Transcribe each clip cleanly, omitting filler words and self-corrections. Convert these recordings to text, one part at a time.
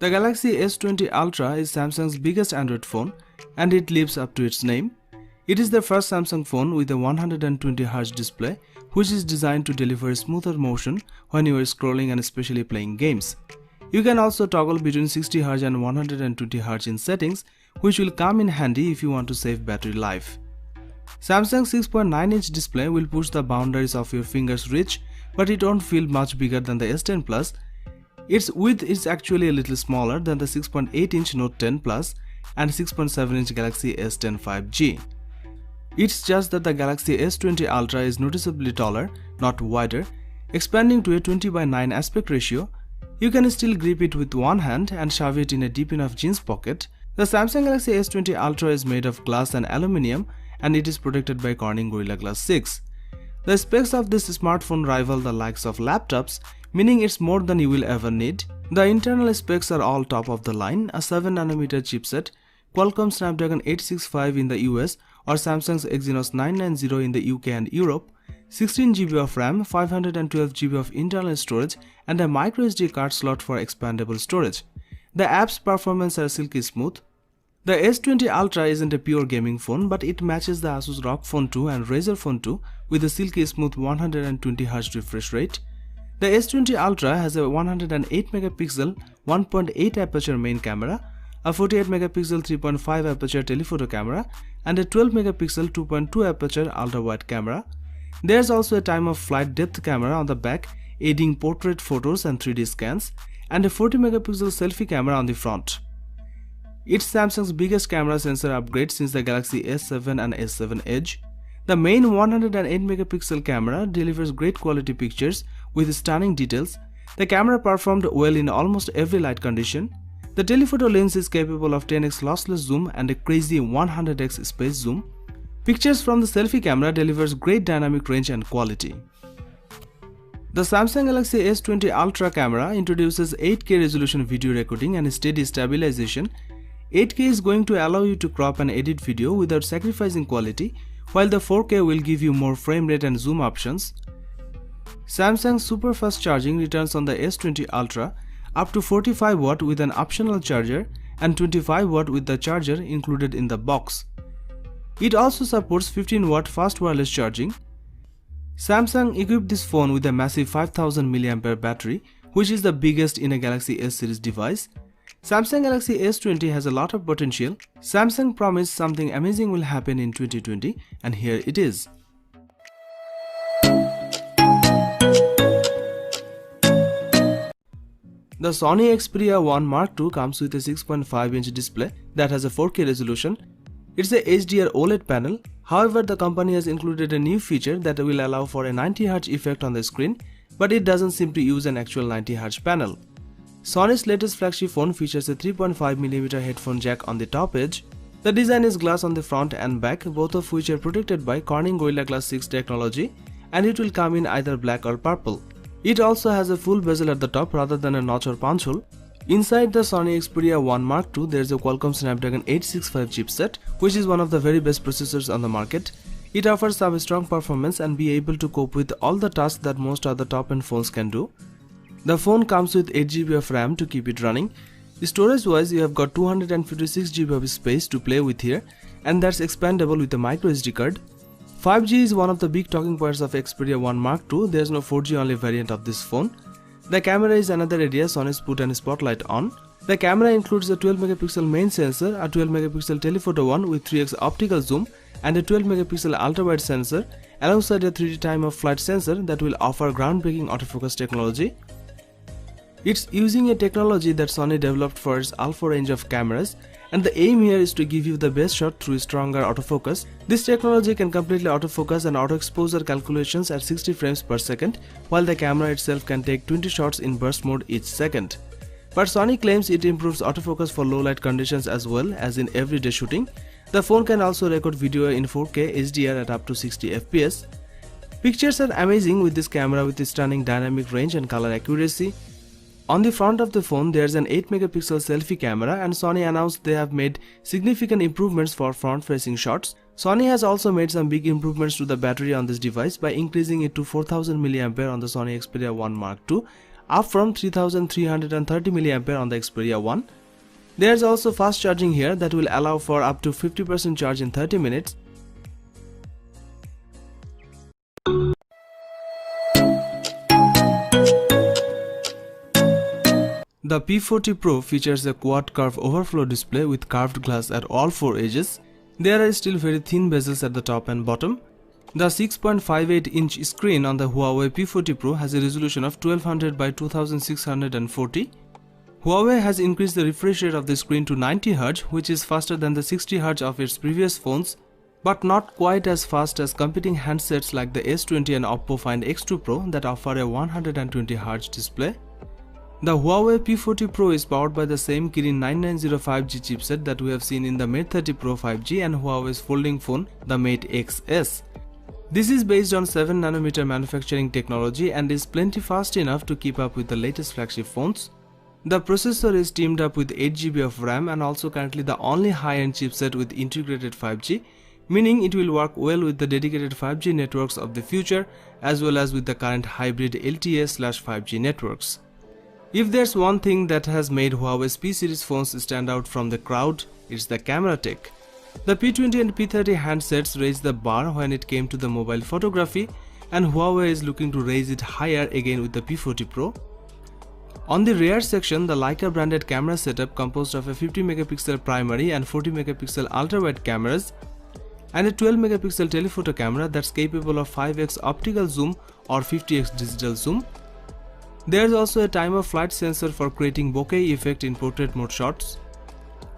The Galaxy S20 Ultra is Samsung's biggest Android phone and it lives up to its name. It is the first Samsung phone with a 120Hz display which is designed to deliver smoother motion when you are scrolling and especially playing games. You can also toggle between 60Hz and 120Hz in settings, which will come in handy if you want to save battery life. Samsung's 6.9-inch display will push the boundaries of your finger's reach, but it won't feel much bigger than the S10 Plus. Its width is actually a little smaller than the 6.8-inch Note 10 Plus and 6.7-inch Galaxy S10 5G. It's just that the Galaxy S20 Ultra is noticeably taller, not wider, expanding to a 20:9 aspect ratio. You can still grip it with one hand and shove it in a deep enough jeans pocket. The Samsung Galaxy S20 Ultra is made of glass and aluminium and it is protected by Corning Gorilla Glass 6. The specs of this smartphone rival the likes of laptops, meaning it's more than you will ever need. The internal specs are all top of the line: a 7nm chipset, Qualcomm Snapdragon 865 in the US or Samsung's Exynos 990 in the UK and Europe, 16GB of RAM, 512GB of internal storage and a microSD card slot for expandable storage. The app's performance are silky smooth. The S20 Ultra isn't a pure gaming phone, but it matches the Asus ROG Phone 2 and Razer Phone 2 with a silky smooth 120Hz refresh rate. The S20 Ultra has a 108MP 1.8 aperture main camera, a 48MP 3.5 aperture telephoto camera and a 12MP 2.2 aperture ultra-wide camera. There's also a time-of-flight depth camera on the back aiding portrait photos and 3D scans, and a 40MP selfie camera on the front. It's Samsung's biggest camera sensor upgrade since the Galaxy S7 and S7 Edge. The main 108MP camera delivers great quality pictures with stunning details. The camera performed well in almost every light condition. The telephoto lens is capable of 10x lossless zoom and a crazy 100x space zoom. Pictures from the selfie camera delivers great dynamic range and quality. The Samsung Galaxy S20 Ultra camera introduces 8K resolution video recording and steady stabilization. 8K is going to allow you to crop and edit video without sacrificing quality, while the 4K will give you more frame rate and zoom options. Samsung's super fast charging returns on the S20 Ultra, up to 45W with an optional charger and 25W with the charger included in the box. It also supports 15W fast wireless charging. Samsung equipped this phone with a massive 5000 mAh battery, which is the biggest in a Galaxy S series device. Samsung Galaxy S20 has a lot of potential. Samsung promised something amazing will happen in 2020, and here it is. The Sony Xperia 1 Mark II comes with a 6.5-inch display that has a 4K resolution. It's a HDR OLED panel. However, the company has included a new feature that will allow for a 90Hz effect on the screen, but it doesn't seem to use an actual 90Hz panel. Sony's latest flagship phone features a 3.5mm headphone jack on the top edge. The design is glass on the front and back, both of which are protected by Corning Gorilla Glass 6 technology, and it will come in either black or purple. It also has a full bezel at the top rather than a notch or punch hole. Inside the Sony Xperia 1 Mark II, there is a Qualcomm Snapdragon 865 chipset, which is one of the very best processors on the market. It offers some strong performance and be able to cope with all the tasks that most other top-end phones can do. The phone comes with 8GB of RAM to keep it running. Storage-wise, you have got 256GB of space to play with here, and that's expandable with a microSD card. 5G is one of the big talking points of Xperia 1 Mark II. There's no 4G only variant of this phone. The camera is another area Sony's put a spotlight on. The camera includes a 12MP main sensor, a 12MP telephoto one with 3x optical zoom, and a 12MP ultra-wide sensor, alongside a 3D time-of-flight sensor that will offer groundbreaking autofocus technology. It's using a technology that Sony developed for its alpha range of cameras, and the aim here is to give you the best shot through stronger autofocus. This technology can completely autofocus and auto exposure calculations at 60 frames per second, while the camera itself can take 20 shots in burst mode each second. But Sony claims it improves autofocus for low light conditions as well as in everyday shooting. The phone can also record video in 4K HDR at up to 60fps. Pictures are amazing with this camera with stunning dynamic range and color accuracy. On the front of the phone, there's an 8MP selfie camera, and Sony announced they have made significant improvements for front-facing shots. Sony has also made some big improvements to the battery on this device by increasing it to 4000 mAh on the Sony Xperia 1 Mark II, up from 3330 mAh on the Xperia 1. There's also fast charging here that will allow for up to 50% charge in 30 minutes. The P40 Pro features a quad curve overflow display with curved glass at all four edges. There are still very thin bezels at the top and bottom. The 6.58-inch screen on the Huawei P40 Pro has a resolution of 1200 by 2640. Huawei has increased the refresh rate of the screen to 90 Hz, which is faster than the 60 Hz of its previous phones, but not quite as fast as competing handsets like the S20 and Oppo Find X2 Pro that offer a 120 Hz display. The Huawei P40 Pro is powered by the same Kirin 9905G chipset that we have seen in the Mate 30 Pro 5G and Huawei's folding phone, the Mate XS. This is based on 7nm manufacturing technology and is plenty fast enough to keep up with the latest flagship phones. The processor is teamed up with 8GB of RAM and also currently the only high-end chipset with integrated 5G, meaning it will work well with the dedicated 5G networks of the future as well as with the current hybrid LTE/5G networks. If there's one thing that has made Huawei's P series phones stand out from the crowd, it's the camera tech. The P20 and P30 handsets raised the bar when it came to the mobile photography, and Huawei is looking to raise it higher again with the P40 Pro. On the rear section, the Leica branded camera setup composed of a 50MP primary and 40MP ultra-wide cameras and a 12MP telephoto camera that's capable of 5x optical zoom or 50x digital zoom. There's also a time-of-flight sensor for creating bokeh effect in portrait mode shots.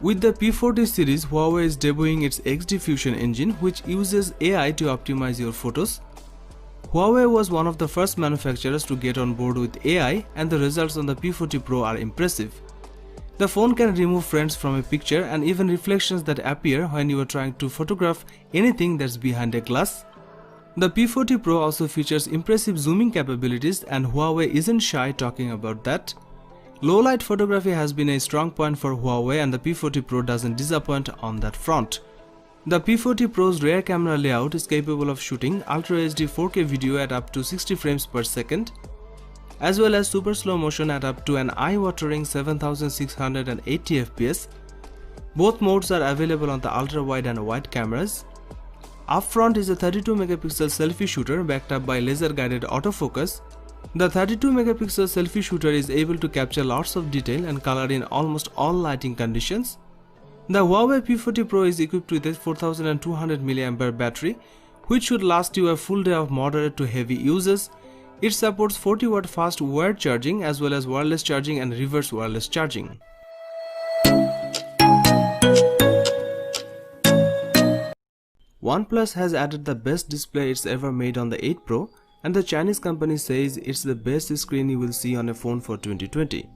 With the P40 series, Huawei is debuting its XD Fusion engine, which uses AI to optimize your photos. Huawei was one of the first manufacturers to get on board with AI, and the results on the P40 Pro are impressive. The phone can remove friends from a picture and even reflections that appear when you are trying to photograph anything that's behind a glass. The P40 Pro also features impressive zooming capabilities, and Huawei isn't shy talking about that. Low-light photography has been a strong point for Huawei, and the P40 Pro doesn't disappoint on that front. The P40 Pro's rear camera layout is capable of shooting Ultra HD 4K video at up to 60 frames per second, as well as super slow motion at up to an eye-watering 7680 fps. Both modes are available on the ultra-wide and wide cameras. Up front is a 32MP selfie shooter backed up by laser-guided autofocus. The 32MP selfie shooter is able to capture lots of detail and color in almost all lighting conditions. The Huawei P40 Pro is equipped with a 4200 mAh battery, which should last you a full day of moderate to heavy uses. It supports 40W fast wired charging as well as wireless charging and reverse wireless charging. OnePlus has added the best display it's ever made on the 8 Pro, and the Chinese company says it's the best screen you will see on a phone for 2020.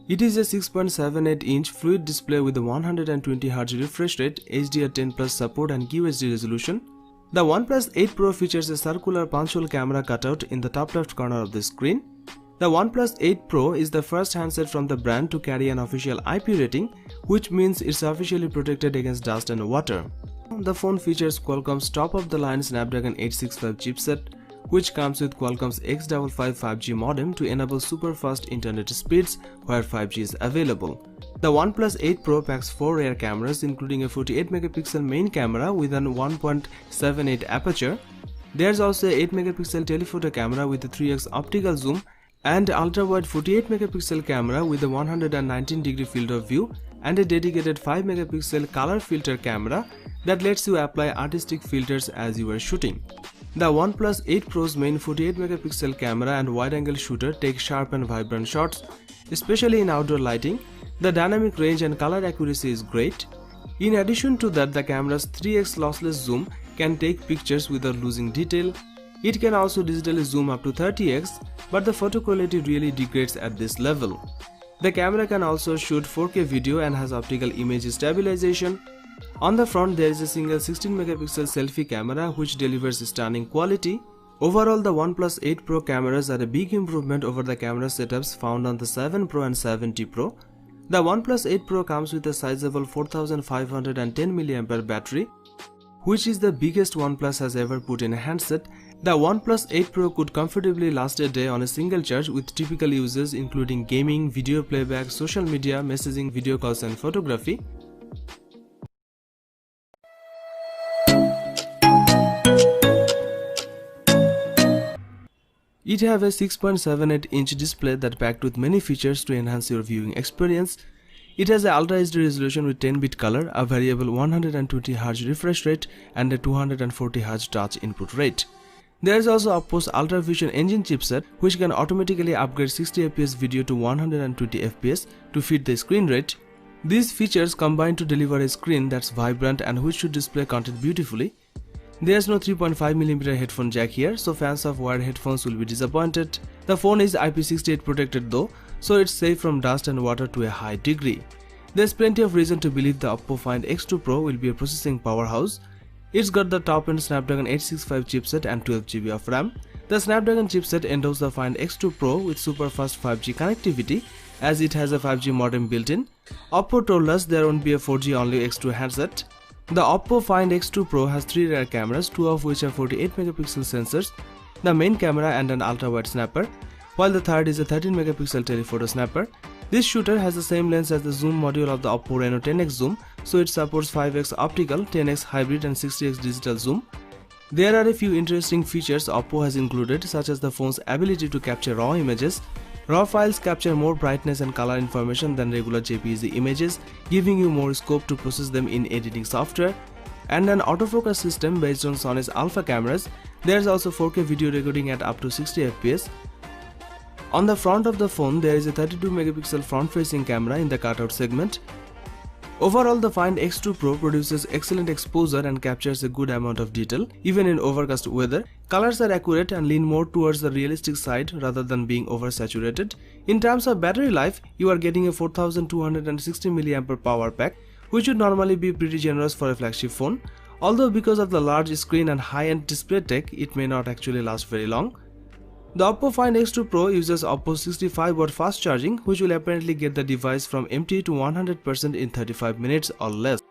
It is a 6.78-inch fluid display with a 120Hz refresh rate, HDR10+ support and QHD resolution. The OnePlus 8 Pro features a circular punch-hole camera cutout in the top left corner of the screen. The OnePlus 8 Pro is the first handset from the brand to carry an official IP rating, which means it's officially protected against dust and water. The phone features Qualcomm's top-of-the-line Snapdragon 865 chipset, which comes with Qualcomm's X55 5G modem to enable super-fast internet speeds where 5G is available. The OnePlus 8 Pro packs 4 rear cameras, including a 48MP main camera with an 1.78 aperture. There's also a 8MP telephoto camera with a 3x optical zoom and ultra-wide 48MP camera with a 119° field of view and a dedicated 5MP color filter camera that lets you apply artistic filters as you are shooting. The OnePlus 8 Pro's main 48MP camera and wide-angle shooter take sharp and vibrant shots, especially in outdoor lighting. The dynamic range and color accuracy is great. In addition to that, the camera's 3x lossless zoom can take pictures without losing detail. It can also digitally zoom up to 30x, but the photo quality really degrades at this level. The camera can also shoot 4K video and has optical image stabilization. On the front, there is a single 16MP selfie camera which delivers stunning quality. Overall, the OnePlus 8 Pro cameras are a big improvement over the camera setups found on the 7 Pro and 7T Pro. The OnePlus 8 Pro comes with a sizable 4510 mAh battery, which is the biggest OnePlus has ever put in a handset. The OnePlus 8 Pro could comfortably last a day on a single charge with typical uses including gaming, video playback, social media, messaging, video calls and photography. It have a 6.78-inch display that packed with many features to enhance your viewing experience. It has a Ultra HD resolution with 10-bit color, a variable 120Hz refresh rate and a 240Hz touch input rate. There is also Oppo's Ultra Vision Engine chipset which can automatically upgrade 60fps video to 120fps to fit the screen rate. These features combine to deliver a screen that's vibrant and which should display content beautifully. There's no 3.5mm headphone jack here, so fans of wired headphones will be disappointed. The phone is IP68 protected though, so it's safe from dust and water to a high degree. There's plenty of reason to believe the Oppo Find X2 Pro will be a processing powerhouse. It's got the top-end Snapdragon 865 chipset and 12GB of RAM. The Snapdragon chipset endows the Find X2 Pro with super fast 5G connectivity as it has a 5G modem built-in. Oppo told us there won't be a 4G only X2 handset. The Oppo Find X2 Pro has 3 rear cameras, 2 of which are 48MP sensors, the main camera and an ultra-wide snapper, while the third is a 13MP telephoto snapper. This shooter has the same lens as the zoom module of the Oppo Reno 10X Zoom, so it supports 5x optical, 10x hybrid and 60x digital zoom. There are a few interesting features Oppo has included, such as the phone's ability to capture raw images. RAW files capture more brightness and color information than regular JPEG images, giving you more scope to process them in editing software. And an autofocus system based on Sony's alpha cameras. There's also 4K video recording at up to 60fps. On the front of the phone, there is a 32MP front-facing camera in the cutout segment. Overall, the Find X2 Pro produces excellent exposure and captures a good amount of detail, even in overcast weather. Colors are accurate and lean more towards the realistic side rather than being oversaturated. In terms of battery life, you are getting a 4260 mAh power pack, which would normally be pretty generous for a flagship phone. Although because of the large screen and high-end display tech, it may not actually last very long. The Oppo Find X2 Pro uses Oppo's 65W fast charging, which will apparently get the device from empty to 100% in 35 minutes or less.